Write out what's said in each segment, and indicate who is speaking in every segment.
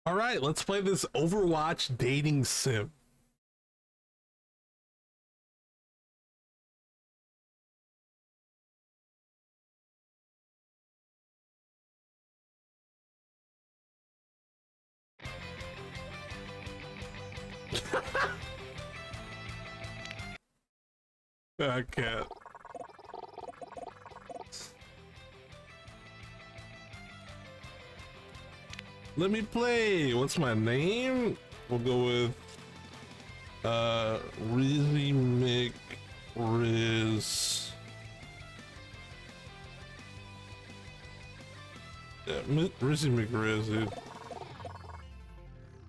Speaker 1: All right, let's play this Overwatch dating sim. I can't. Let me play. What's my name? We'll go with Rizzy McRizz. Yeah, Rizzy McRizz, dude.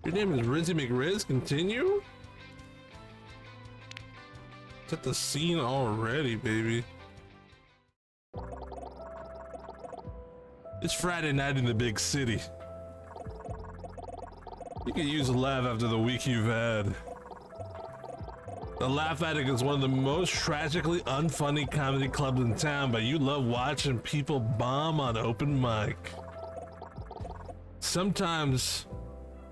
Speaker 1: Your name is Rizzy McRizz? Continue? Set the scene already, baby. It's Friday night in the big city. You can use a laugh after the week you've had. The Laugh Attic is one of the most tragically unfunny comedy clubs in town, but you love watching people bomb on open mic. Sometimes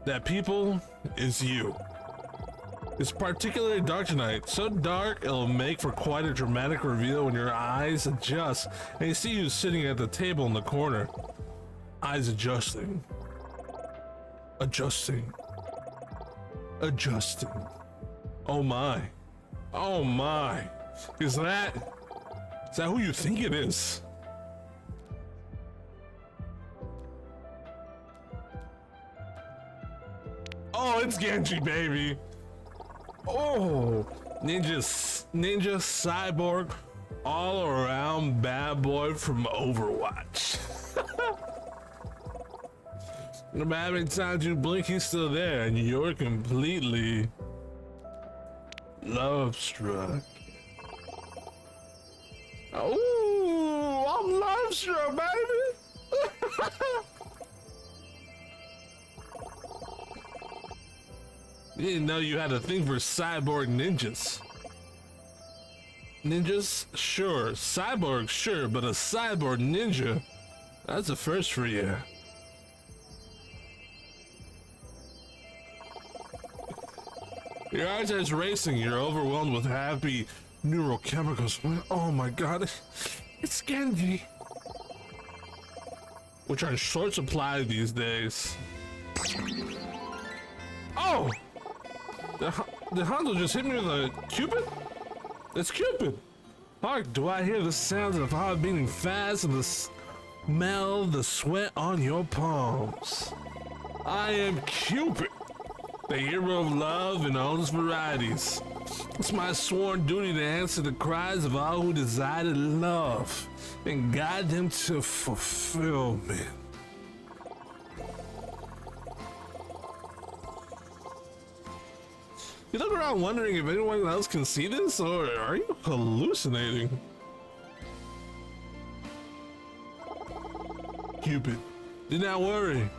Speaker 1: that people is you. It's particularly dark tonight, so dark it'll make for quite a dramatic reveal when your eyes adjust and you see you sitting at the table in the corner. Eyes adjusting. Adjusting. Oh my. Oh my. Is that who you think it is? Oh, it's Genji, baby. Oh, ninja cyborg, all around bad boy from Overwatch. No matter how many times you blink, he's still there, and you're completely love struck. Oh, I'm love struck, baby. You didn't know you had a thing for cyborg ninjas. Ninjas? Sure. Cyborg? Sure. But a cyborg ninja? That's a first for you. Your eyes are racing. You're overwhelmed with happy neurochemicals. Oh my god. It's Genji. Which are in short supply these days. Oh! The Hanzo just hit me with a Cupid? It's Cupid! Hark, do I hear the sounds of heart beating fast and the smell the sweat on your palms? I am Cupid, the hero of love in all its varieties. It's my sworn duty to answer the cries of all who desire to love and guide them to fulfillment. You look around wondering if anyone else can see this, or are you hallucinating? Cupid, do not worry.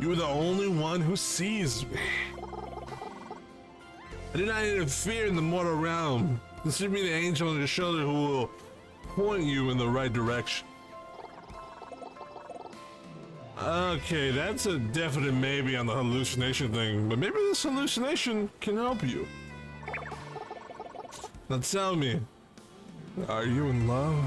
Speaker 1: You are the only one who sees me. I do not interfere in the mortal realm. Consider me the angel on your shoulder who will point you in the right direction. Okay, that's a definite maybe on the hallucination thing, but maybe this hallucination can help you. Now tell me, are you in love?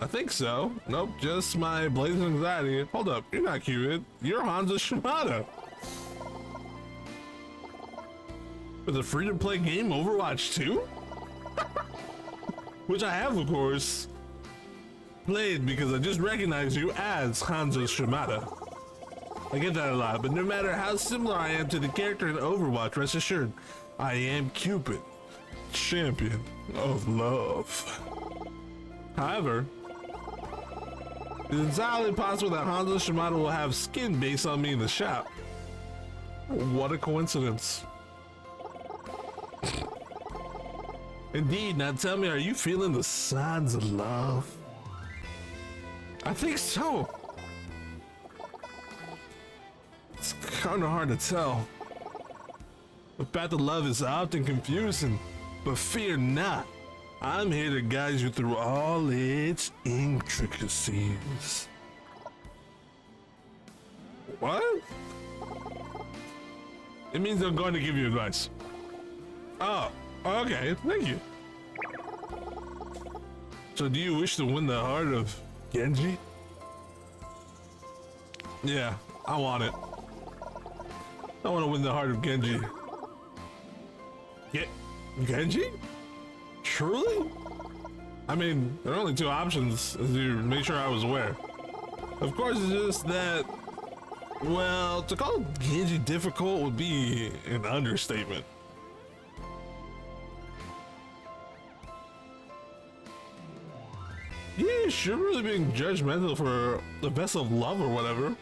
Speaker 1: I think so. Nope, just my blazing anxiety. Hold up, you're not Cupid. You're Hanzo Shimada. For the free-to-play game Overwatch 2? Which I have, of course, played because I just recognize you as Hanzo Shimada. I get that a lot, but no matter how similar I am to the character in Overwatch, rest assured, I am Cupid, champion of love. However, it's entirely possible that Hanzo Shimada will have skin based on me in the shop. What a coincidence. Indeed, now tell me, are you feeling the signs of love? I think so. It's kind of hard to tell. The path of love is often confusing, but fear not. I'm here to guide you through all its intricacies. What? It means I'm going to give you advice. Oh, okay, thank you. So do you wish to win the heart of Genji? Yeah, I want it. I want to win the heart of Genji. Genji? Truly? I mean, there are only two options, as you make sure I was aware. Of course, it's just that, well, to call Genji difficult would be an understatement. Yeah, you're really being judgmental for the best of love or whatever.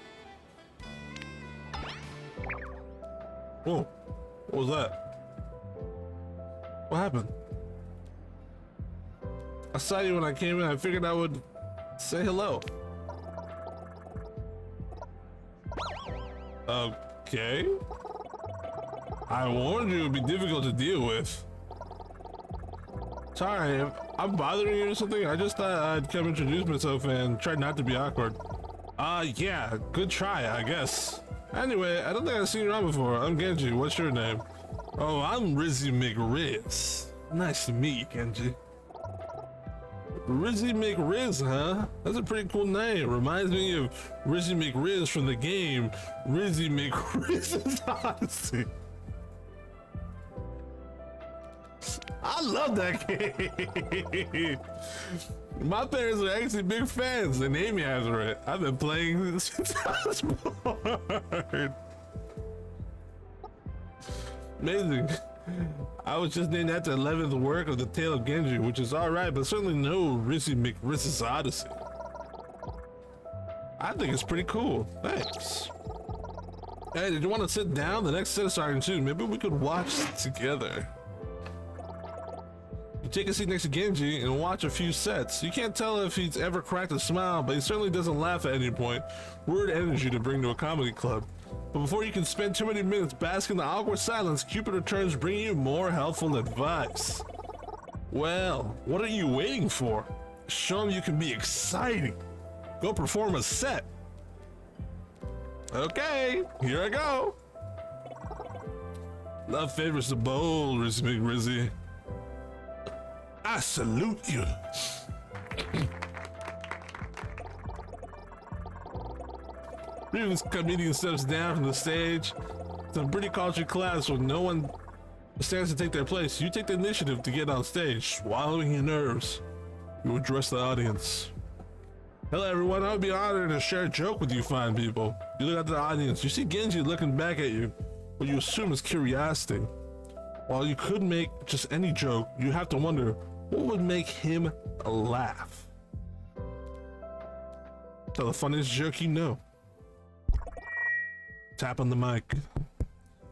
Speaker 1: Whoa, what was that? What happened? I saw you when I came in. I figured I would say hello. Okay. I warned you it would be difficult to deal with. Sorry, if I'm bothering you or something. I just thought I'd come introduce myself and try not to be awkward. Yeah, good try, I guess. Anyway, I don't think I've seen you around before. I'm Genji. What's your name? Oh, I'm Rizzy McRizz. Nice to meet you, Genji. Rizzy McRizz, huh? That's a pretty cool name. Reminds me of Rizzy McRizz from the game Rizzy McRizz's Odyssey. I love that game. My parents are actually big fans. They named me after it. I've been playing since I was born. Amazing. I was just named after the 11th work of the Tale of Genji, which is alright, but certainly no Rizzy McRizz's Odyssey. I think it's pretty cool. Thanks. Hey, did you want to sit down? The next set is starting soon. Maybe we could watch together. You take a seat next to Genji and watch a few sets. You can't tell if he's ever cracked a smile, but he certainly doesn't laugh at any point. Weird energy to bring to a comedy club. But before you can spend too many minutes basking in the awkward silence, Cupid returns bringing you more helpful advice. Well, what are you waiting for? Show him you can be exciting. Go perform a set. Okay, here I go. Love favors the bold, Rizzy McRizzy. I salute you. Previous comedian steps down from the stage. It's a pretty cultured class where no one stands to take their place. You take the initiative to get on stage, swallowing your nerves. You address the audience. Hello everyone, I would be honored to share a joke with you fine people. You look at the audience, you see Genji looking back at you, what you assume is curiosity. While you could make just any joke, you have to wonder, what would make him laugh? Tell the funniest joke you know. Tap on the mic,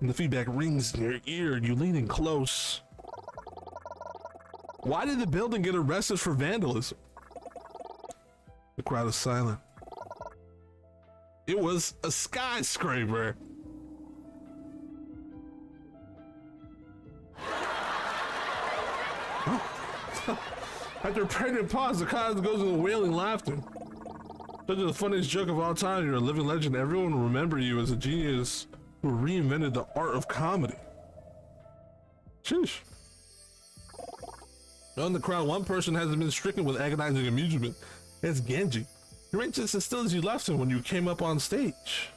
Speaker 1: and the feedback rings in your ear, and you lean in close. Why did the building get arrested for vandalism? The crowd is silent. It was a skyscraper. After a pregnant pause, the crowd goes into wailing laughter. Such the funniest joke of all time. You're a living legend. Everyone will remember you as a genius who reinvented the art of comedy. Sheesh. In the crowd, one person hasn't been stricken with agonizing amusement. It's Genji. He remains just as still as you left him when you came up on stage.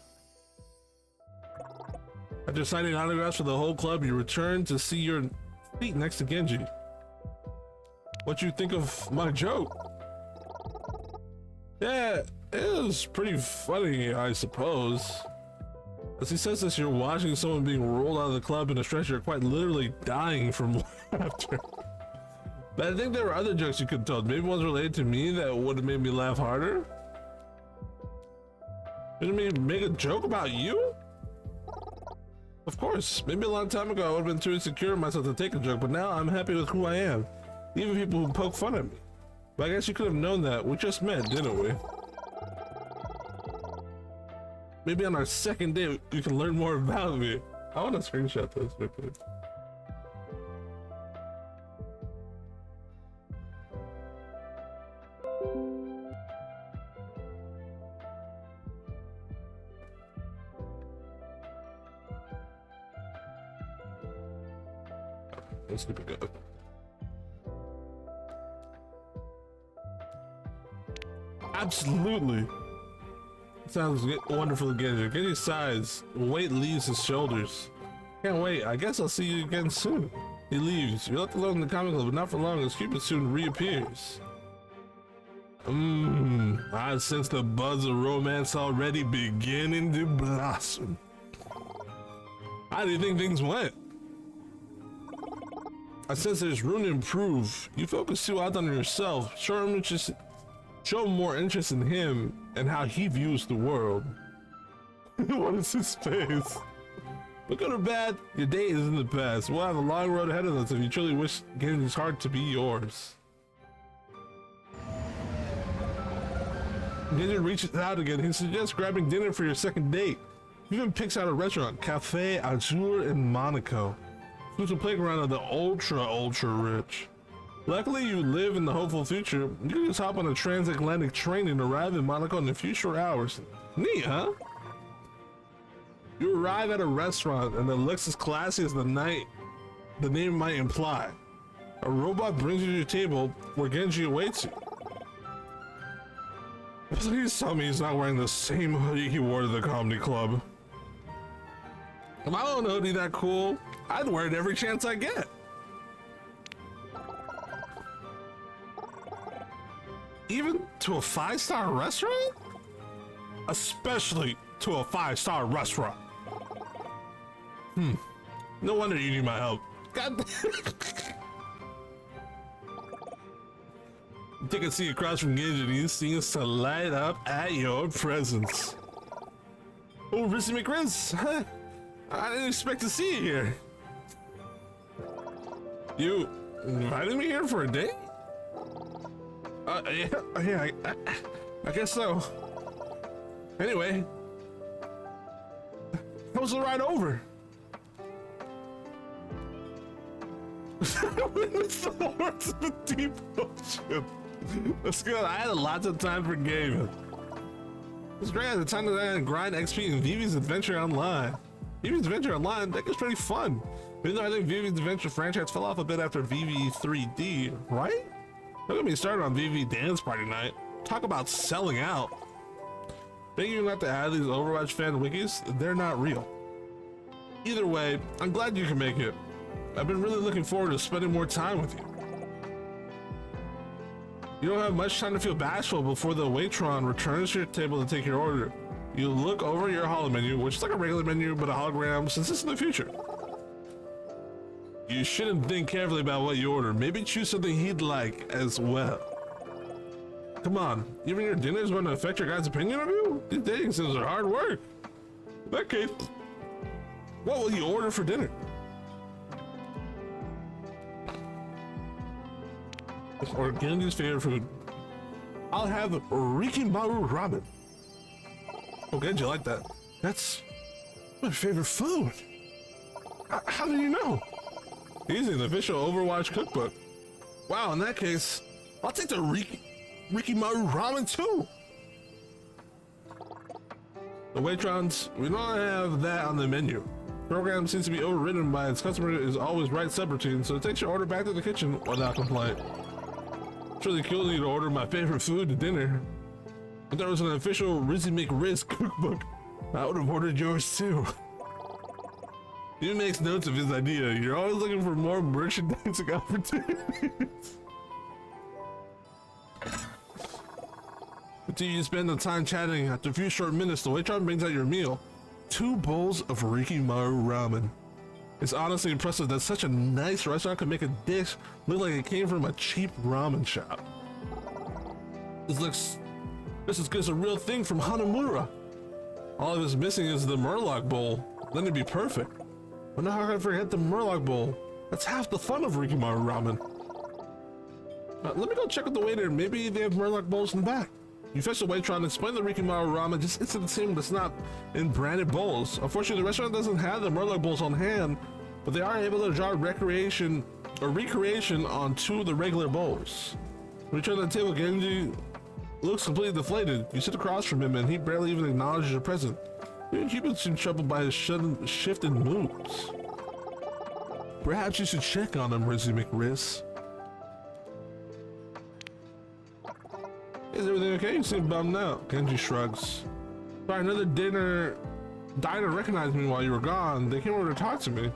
Speaker 1: After signing autographs for the whole club, you return to see your seat next to Genji. What you think of my joke? Yeah, it was pretty funny, I suppose. As he says this, you're watching someone being rolled out of the club in a stretcher, quite literally dying from laughter. But I think there were other jokes you could have told. Maybe ones related to me that would have made me laugh harder. Didn't mean make a joke about you? Of course, maybe a long time ago I would have been too insecure of myself to take a joke, but now I'm happy with who I am. Even people who poke fun at me. But I guess you could have known that. We just met, didn't we? Maybe on our second date, you can learn more about me. I want to screenshot this quickly. Let's keep it going. Absolutely. Sounds wonderful again. Genji's sighs. Weight leaves his shoulders. Can't wait. I guess I'll see you again soon. He leaves. You're left alone in the comic club, but not for long as Cupid soon reappears. I sense the buzz of romance already beginning to blossom. How do you think things went? I sense there's room to improve. You focus too hard on yourself. Show him more interest in him and how he views the world. What is his face? But good or bad, your day is in the past. We'll have a long road ahead of us if you truly wish Genji's heart to be yours. Genji reaches out again. He suggests grabbing dinner for your second date. He even picks out a restaurant, Cafe Azur in Monaco. It's a playground of the ultra rich. Luckily, you live in the hopeful future. You can just hop on a transatlantic train and arrive in Monaco in a few short hours. Neat, huh? You arrive at a restaurant and it looks as classy as the name might imply. A robot brings you to your table where Genji awaits you. Please tell me he's not wearing the same hoodie he wore to the comedy club. If I own a hoodie that cool, I'd wear it every chance I get. Even to a 5-star restaurant? Especially to a 5-star restaurant. No wonder you need my help. God Take a seat across from Genji and he seems to light up at your presence. Oh, Rizzy McRizz! Huh? I didn't expect to see you here. You invited me here for a date? Yeah, I guess so. Anyway, how was the ride over? It's the horse of the deep ocean. That's good. I had lots of time for gaming. It was great at the time that I had grind XP in Vivi's Adventure Online. Vivi's Adventure Online, that was pretty fun. Even though I think Vivi's Adventure franchise fell off a bit after VV 3D, right? Don't get me started on VV Dance Party Night. Talk about selling out. Thank you not to add these Overwatch fan wikis, they're not real. Either way, I'm glad you can make it. I've been really looking forward to spending more time with you. You don't have much time to feel bashful before the Waitron returns to your table to take your order. You look over your holo menu, which is like a regular menu but a hologram since it's in the future. You shouldn't think carefully about what you order. Maybe choose something he'd like as well. Come on, even your dinner is going to affect your guy's opinion of you? These dating sims are hard work. In that case, what will you order for dinner? Or Genji's favorite food. I'll have Rikimaru ramen. Oh, Genji, like that. That's my favorite food. How do you know? Easy, the official Overwatch cookbook. Wow, in that case, I'll take the Rikimaru ramen too. The Waitrons, we don't have that on the menu. Program seems to be overridden by its customer is always right subroutine, so it takes your order back to the kitchen without complaint. It's really cool of you to order my favorite food to dinner. If there was an official Rizzy McRizz cookbook, I would have ordered yours too. He makes notes of his idea. You're always looking for more merchandising opportunities. Until you spend the time chatting, after a few short minutes, the waiter brings out your meal. 2 bowls of Rikimaru ramen. It's honestly impressive that such a nice restaurant could make a dish look like it came from a cheap ramen shop. This looks just as good as a real thing from Hanamura. All it is missing is the Murloc bowl. Then it'd be perfect. But now how can I forget the Murloc bowl? That's half the fun of Rikimaru ramen. Let me go check with the waiter. Maybe they have Murloc bowls in the back. You fetch the waiter and explain the Rikimaru ramen just it's the same, but it's not in branded bowls. Unfortunately, the restaurant doesn't have the Murloc bowls on hand, but they are able to draw recreation on 2 of the regular bowls. When you turn to the table, Genji looks completely deflated. You sit across from him and he barely even acknowledges your presence. You and Cupid seem troubled by his shifting moods. Perhaps you should check on him, Rizzy McRizz. Is everything okay? You seem bummed out. Genji shrugs. Sorry, another diner recognized me while you were gone. They came over to talk to me.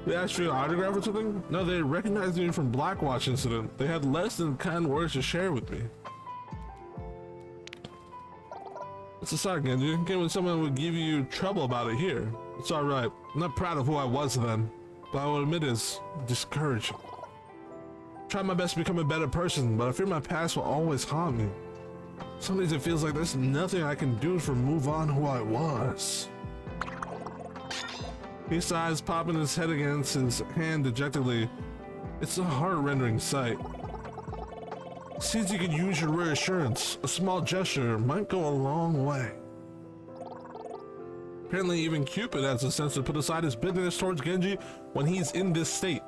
Speaker 1: They asked for your autograph or something? No, they recognized me from Blackwatch incident. They had less than kind words to share with me. It's a sorry, Genji. Again, when someone would give you trouble about it here. It's alright. I'm not proud of who I was then, but I will admit it's discouraging. Try my best to become a better person, but I fear my past will always haunt me. Some days it feels like there's nothing I can do to move on who I was. He sighs, popping his head against his hand dejectedly. It's a heart-rending sight. Seems you could use your reassurance. A small gesture might go a long way. Apparently even Cupid has a sense to put aside his bitterness towards Genji when he's in this state.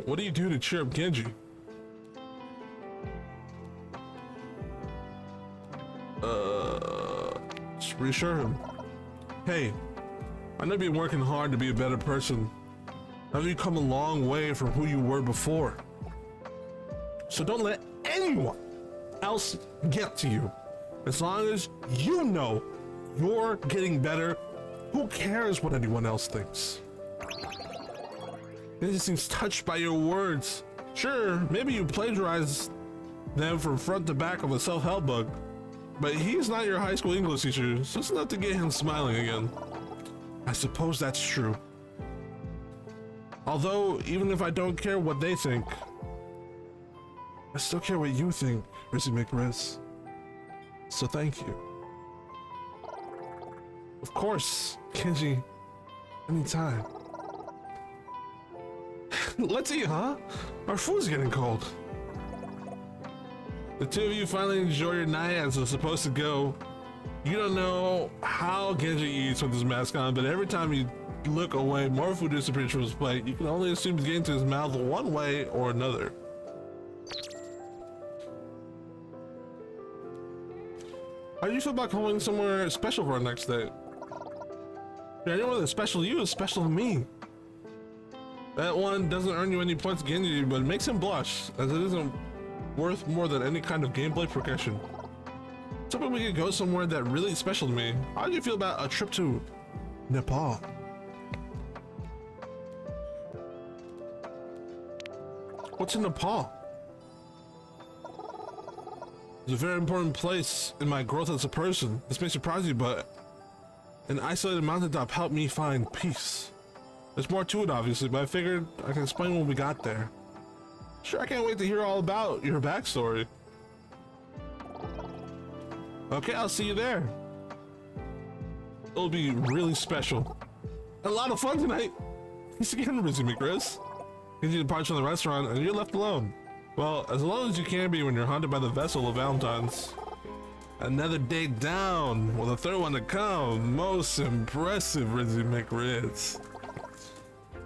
Speaker 1: What do you do to cheer up Genji? Just reassure him. Hey, I know you've been working hard to be a better person. Now you've come a long way from who you were before. So don't let anyone else get to you. As long as you know you're getting better, who cares what anyone else thinks? He seems touched by your words. Sure, maybe you plagiarized them from front to back of a self-help book, but he's not your high school English teacher, so it's enough to get him smiling again. I suppose that's true. Although, even if I don't care what they think, I still care what you think, Rizzy McRizz. So thank you. Of course, Genji. Anytime. Let's eat, huh? Our food's getting cold. The two of you finally enjoy your night as it's supposed to go. You don't know how Genji eats with his mask on, but every time you look away, more food disappears from his plate. You can only assume he's getting to his mouth one way or another. How do you feel about going somewhere special for our next date? Yeah, anyone that's special to you is special to me. That one doesn't earn you any points against you, but it makes him blush, as it isn't worth more than any kind of gameplay progression. Something we could go somewhere that really special to me. How do you feel about a trip to Nepal? What's in Nepal? It's a very important place in my growth as a person. This may surprise you, but an isolated mountaintop helped me find peace. There's more to it, obviously, but I figured I can explain when we got there. Sure, I can't wait to hear all about your backstory. Okay, I'll see you there. It'll be really special. A lot of fun tonight. Thanks again, Rizzy McRizz. Genji departs from the restaurant and you're left alone. Well, as alone as you can be when you're haunted by the vessel of Valentine's. Another date down, with a third one to come. Most impressive, Rizzy McRizz.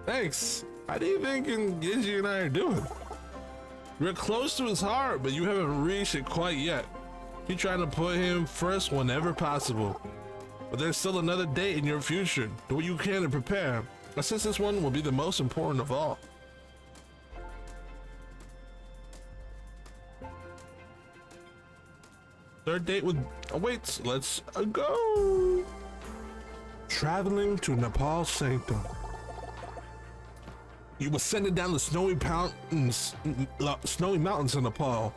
Speaker 1: Thanks. How do you think Genji and I are doing? You're close to his heart, but you haven't reached it quite yet. You're trying to put him first whenever possible. But there's still another date in your future. Do what you can to prepare. But since this one will be the most important of all. Third date with awaits. Let's go. Traveling to Nepal Sanctum. You ascended down the snowy mountains in Nepal.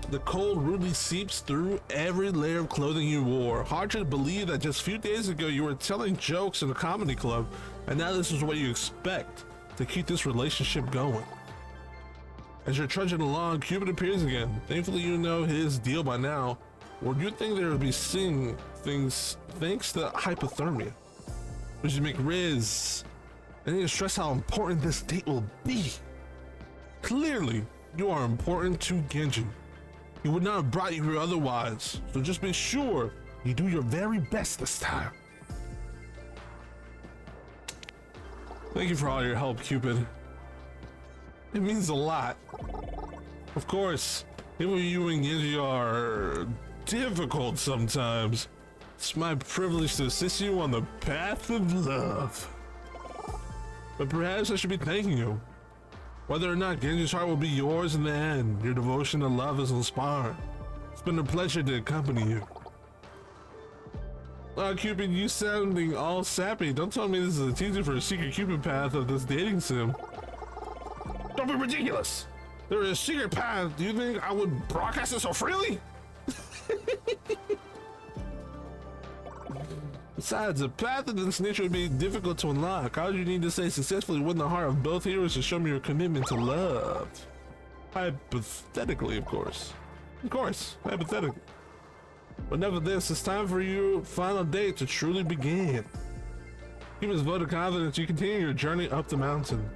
Speaker 1: The cold rudely seeps through every layer of clothing you wore. Hard to believe that just a few days ago you were telling jokes in a comedy club, and now this is what you expect to keep this relationship going. As you're trudging along, Cupid appears again. Thankfully you know his deal by now. Or do you think there would be seeing things thanks to hypothermia? Rizzy McRizz, I need to stress how important this date will be. Clearly, you are important to Genji. He would not have brought you here otherwise, so just be sure you do your very best this time. Thank you for all your help, Cupid. It means a lot. Of course, even you and Genji are difficult sometimes. It's my privilege to assist you on the path of love. but perhaps I should be thanking you. Whether or not Genji's heart will be yours in the end, your devotion to love is inspiring. It's been a pleasure to accompany you. Cupid, you sounding all sappy. Don't tell me this is a teaser for a secret Cupid path of this dating sim. Don't be ridiculous! There is a secret path. Do you think I would broadcast it so freely? Besides, a path of this nature would be difficult to unlock. How would you need to say successfully win the heart of both heroes to show me your commitment to love? Hypothetically, of course. Of course, hypothetically. But nevertheless, it's time for your final date to truly begin. Give us a vote of confidence, you continue your journey up the mountain.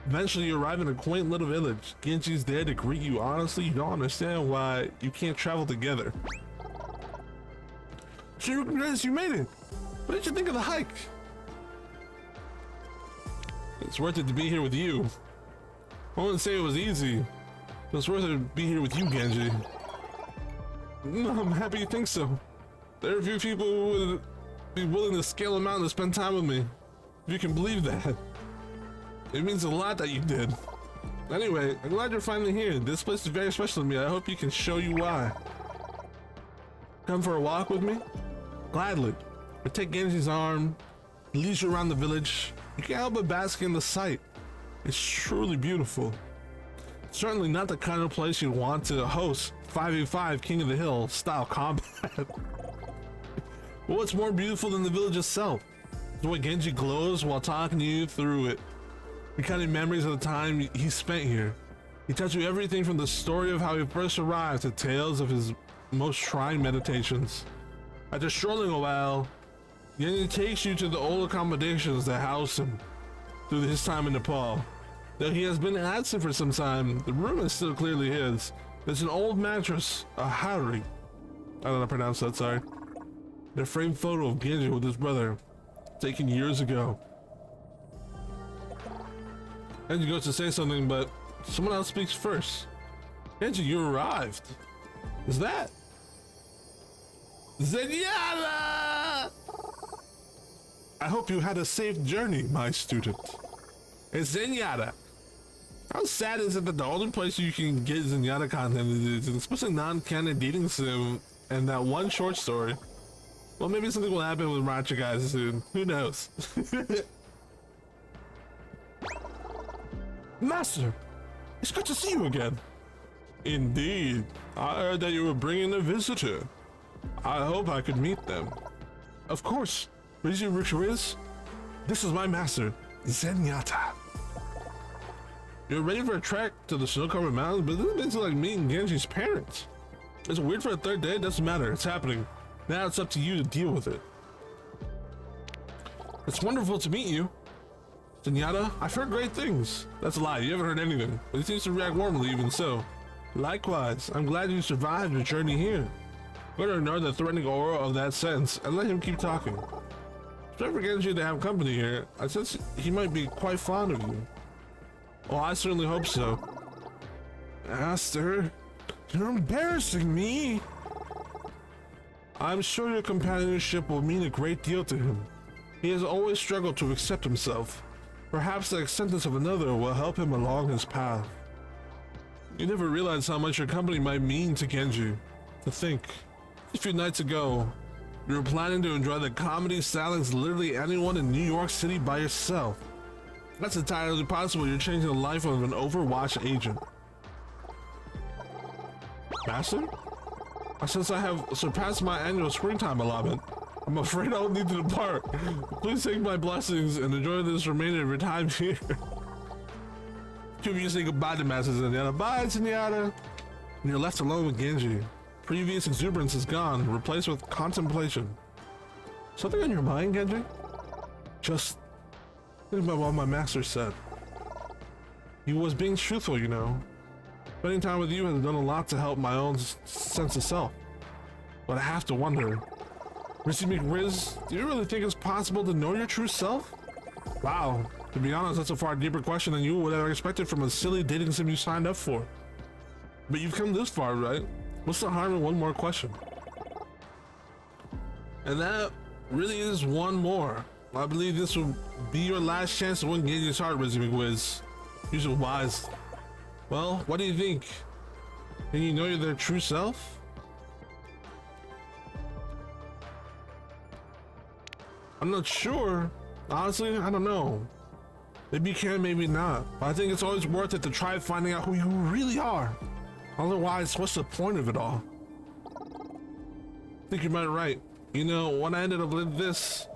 Speaker 1: Eventually, you arrive in a quaint little village. Genji's there to greet you. Honestly, you don't understand why you can't travel together. Rizzy McRizz, you made it! What did you think of the hike? It's worth it to be here with you. I wouldn't say it was easy, but it's worth it to be here with you, Genji. I'm happy you think so. There are a few people who would be willing to scale a mountain to spend time with me. If you can believe that. It means a lot that you did. Anyway, I'm glad you're finally here. This place is very special to me. I hope you can show you why. Come for a walk with me? Gladly. I take Genji's arm, leads you around the village. You can't help but bask in the sight. It's truly beautiful. Certainly not the kind of place you'd want to host 5v5 King of the Hill style combat. But what's more beautiful than the village itself? The way Genji glows while talking to you through it. Recounting memories of the time he spent here. He tells you everything from the story of how he first arrived to tales of his most trying meditations. After strolling a while, Genji takes you to the old accommodations that house him through his time in Nepal. Though he has been absent for some time, the room is still clearly his. There's an old mattress, a hari. I don't know how to pronounce that, sorry. And a framed photo of Genji with his brother, taken years ago. Genji goes to say something, but someone else speaks first. Genji, you arrived. Is that Zenyatta? I hope you had a safe journey, my student. It's Zenyatta. How sad is it that the only place you can get Zenyatta content is especially non-canon dating sim and that one short story? Well, maybe something will happen with Racha guys soon. Who knows? Master, it's good to see you again. Indeed. I heard that you were bringing a visitor. I hope I could meet them. Of course. Rizzy McRizz, this is my master, Zenyatta. You're ready for a trek to the snow-covered mountains, but this is basically like meeting Genji's parents. It's weird for a third day, doesn't matter, it's happening. Now it's up to you to deal with it. It's wonderful to meet you. Zenyatta, I've heard great things. That's a lie, you haven't heard anything, but he seems to react warmly even so. Likewise, I'm glad you survived your journey here. I'm going to ignore the threatening aura of that sentence and let him keep talking. It's time for Genji to have company here. I sense he might be quite fond of you. Oh, I certainly hope so. Master, you're embarrassing me. I'm sure your companionship will mean a great deal to him. He has always struggled to accept himself. Perhaps the acceptance of another will help him along his path. You never realized how much your company might mean to Genji. To think, a few nights ago, you were planning to enjoy the comedy silence literally anyone in New York City by yourself. That's entirely possible. You're changing the life of an Overwatch agent. Master? Since I have surpassed my annual screen time allotment, I'm afraid I'll need to depart. Please take my blessings and enjoy this remainder of your time here. Two of you say goodbye to Master Zenyatta. Bye, Zenyatta. And you're left alone with Genji. Previous exuberance is gone, replaced with contemplation. Something on your mind, Genji? Just think about what my master said. He was being truthful, you know. Spending time with you has done a lot to help my own sense of self. But I have to wonder, Rizzy McRizz, do you really think it's possible to know your true self? Wow, to be honest, that's a far deeper question than you would have expected from a silly dating sim you signed up for. But you've come this far, right? What's the harm in one more question? And that really is one more. I believe this will be your last chance to win Genji's heart, Rizzy McRizz. Use it wise. Well, what do you think? Can you know you're their true self? I'm not sure. Honestly, I don't know. Maybe you can, maybe not. But I think it's always worth it to try finding out who you really are. Otherwise, what's the point of it all? I think you might be right. You know, when I ended up with this,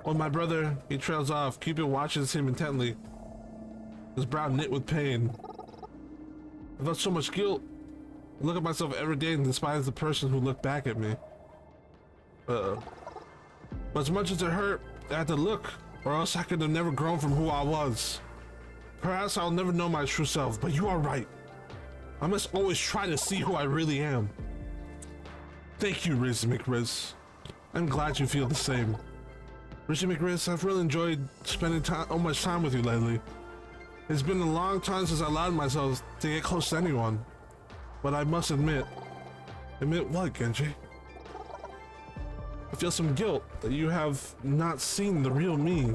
Speaker 1: when my brother, he trails off, Cupid watches him intently. His brow knit with pain. I felt so much guilt. I look at myself every day and despise the person who looked back at me. But as much as it hurt, I had to look, or else I could have never grown from who I was. Perhaps I'll never know my true self, but you are right. I must always try to see who I really am. Thank you, Rizzy McRizz. I'm glad you feel the same. Rizzy McRizz, I've really enjoyed spending so much time with you lately. It's been a long time since I allowed myself to get close to anyone. But I must admit... Admit what, Genji? I feel some guilt that you have not seen the real me.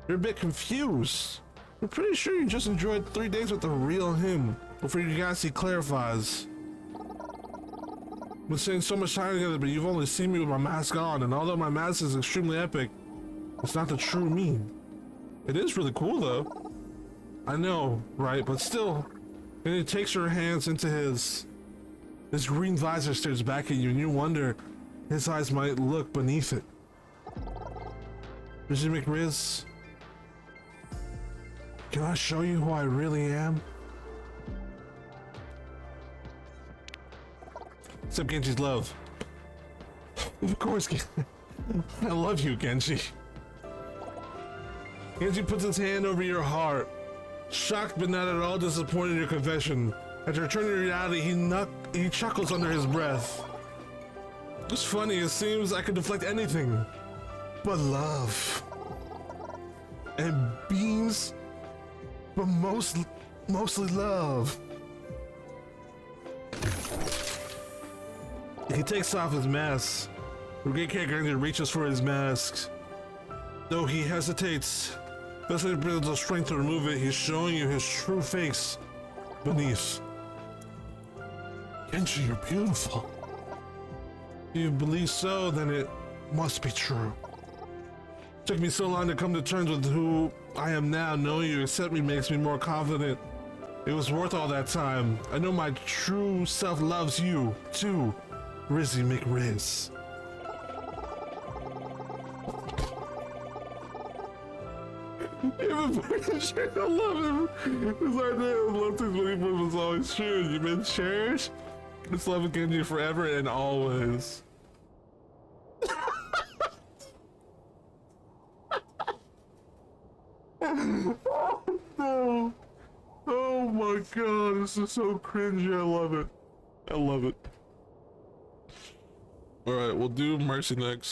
Speaker 1: You're a bit confused. I'm pretty sure you just enjoyed 3 days with the real him before you guys see clarifies. We've been spending so much time together, but you've only seen me with my mask on, and although my mask is extremely epic, it's not the true me. It is really cool though. I know, right? But still, and it takes her hands into his. This green visor stares back at you, and you wonder his eyes might look beneath it. Rizzy McRizz, can I show you who I really am? Except Genji's love. Of course, I love you, Genji. Genji puts his hand over your heart. Shocked but not at all disappointed in your confession. After returning to reality, he chuckles under his breath. It's funny, it seems I can deflect anything but love. And beams, but mostly love. He takes off his mask. Brigade Genji reaches for his mask. Though he hesitates, especially builds the strength to remove it, he's showing you his true face beneath. Genji, you're beautiful. If you believe so, then it must be true. It took me so long to come to terms with who I am now. Knowing you accept me makes me more confident. It was worth all that time. I know my true self loves you, too, Rizzy McRizz. I love him. His idea of love to believe was always true. You've been cherished. This love will continue forever and always. Oh no. Oh my god, this is so cringy. I love it. I love it. Alright, we'll do Mercy next.